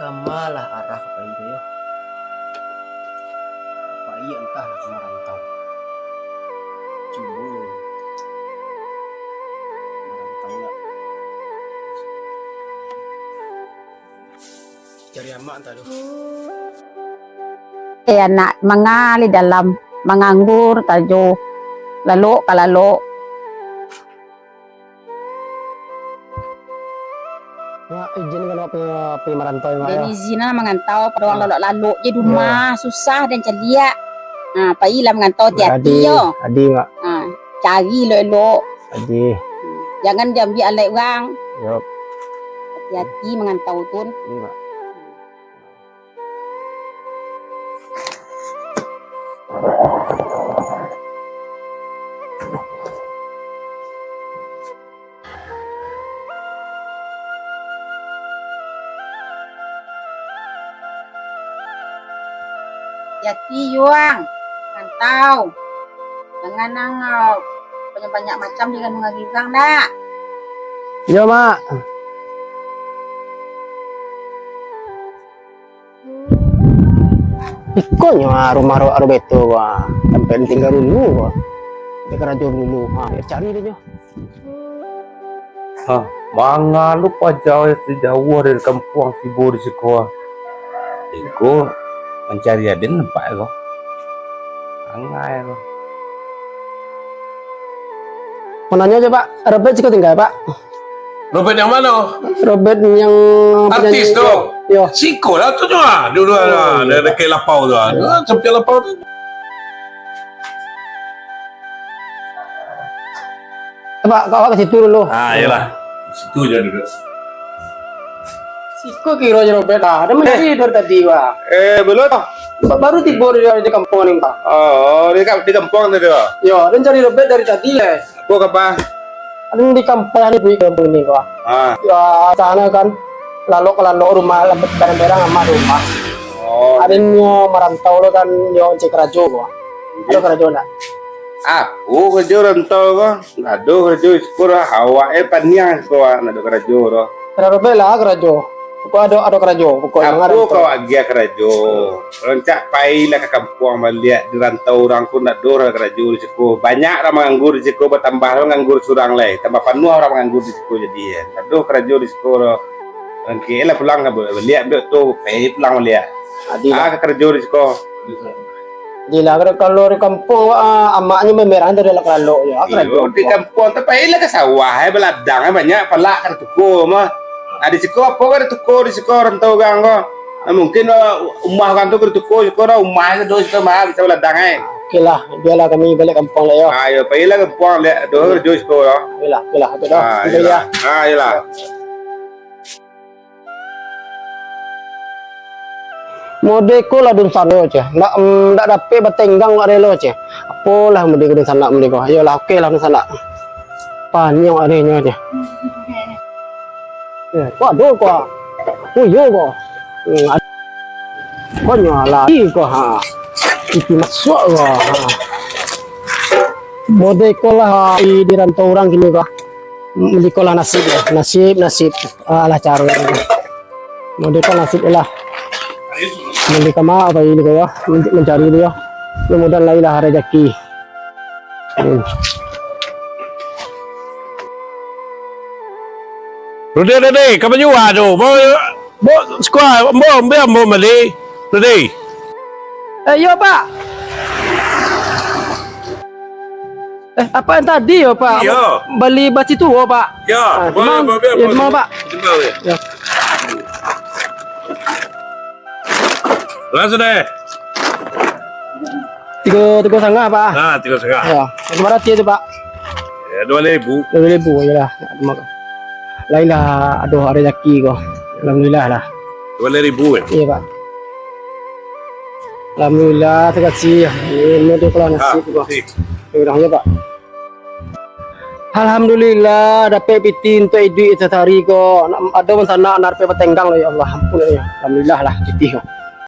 kamalah arah apa itu ya? Apa iya entahlah merantau. Coba merantau lah. Cari amak entah tu. Anak mengali dalam menganggur tajo lalu kalalo. Wah, izin kalau pergi merantau Jadi ya. zina mengantau pada orang lalu jadi rumah susah dan celia. Pailah mengantau hati-hati yo. Adi mak. Cari lo. Adi. Jangan jambi alai orang. Yup. Hati-hati mengantau tu. Adi mak. Hati-hati yuang mengantau. Jangan nangau banyak-banyak macam dengan mengagihkan dah. Yo mak. Ikonnya rumah aro beto wah. Sampai tinggal dulu wah. Dekat rajo dulu. Ya cari dia. Mga lupa jauh jauh dari kampung Tibur di sekolah. Iko mencari aden nampak ko. Angai ko. Mau nanya aja Pak, Robert sih tinggal Pak. Robert yang mana? Robert yang Artis tu. Yo. Siko lah tu cuma. Dulu ada dekat lapau tu. Sampai lapau tu. Pak, kau ke situ dulu. Iyalah. Situ je duduk. Siko kira aja Robert ah. Ada mana dari tadi Pak? Belum. Baru tiba di kampung ini Pak. Oh, di kampung tadi Pak. Yo, dan cari Robert dari tadi lah. Kau apa? Ada di kampung ini di kampung ini Pak. Ya, sana kan lalu rumah lebet barang-barang sama rumah. Oh. Ada yang merantau lo kan yo cek rajo Pak. Ada rajo nak? Aku kerja rantau ko. Aduh kerja sekolah hawa paniang sekolah nado kerja ro. Ada Robert lah rajo. Aku ada rajo. Aku kau agia kerja. Rencak pai lah ke kampung melihat di rantau orang pun nak dor kerja di sekolah. Banyak orang menganggur di sekolah bertambah orang menganggur surang leh. Tambah penuh orang menganggur di sekolah jadi ya. Aduh kerja di sekolah. Angke lah pulang nggak boleh lihat tu pai pulang melihat. Kerja di sekolah. Gila kalau di kampung amaknya memerah dari kalau ya di kampung tapi lah ke sawah beladang banyak pelak kan tuku mah ada siko apa kan tuku di siko rantau gang ko mungkin rumah kan tu tuku siko rumah itu dua mah bisa beladang oke lah biarlah kami balik kampung lah yo ayo pergilah kampung lihat dua kerja siko biarlah itu dah iyalah mode ko lah dun sana aja ndak dapat batenggang ada lo aja apalah mode ko dun sana mode ko ayolah oke lah dun sana panjang adanya aja waduh ko yo ko ko nyala ko itu masuk ko mode ko lah di rantau orang gini ko mode ko lah nasib lah cara mode ko nasib lah Nanti kama apa ini kaya mencari dia, kemudian lailah rezeki. Rode, kamu juga tu, mau sekolah, mau beli, Rode. Yo Pak. Apa yang tadi yo Pak? Yo. Beli baci tu Pak. Ya, mau Pak. Ya. Langsung deh. Tiga setengah Pak. 3,5. Ya. Berapa tu Pak? Ya, 2,000. 2,000 ya lah. Lailah aduh rezeki ko. Alhamdulillah lah. 2,000 kan? Iya Pak. Alhamdulillah terima kasih. Ini dia kalau nasib ko. Ya Pak. Alhamdulillah dapat pitin tu duit setari ko. Ada pun sana nak dapat petenggang lah ya Allah. Ampun ya. Alhamdulillah lah jadi.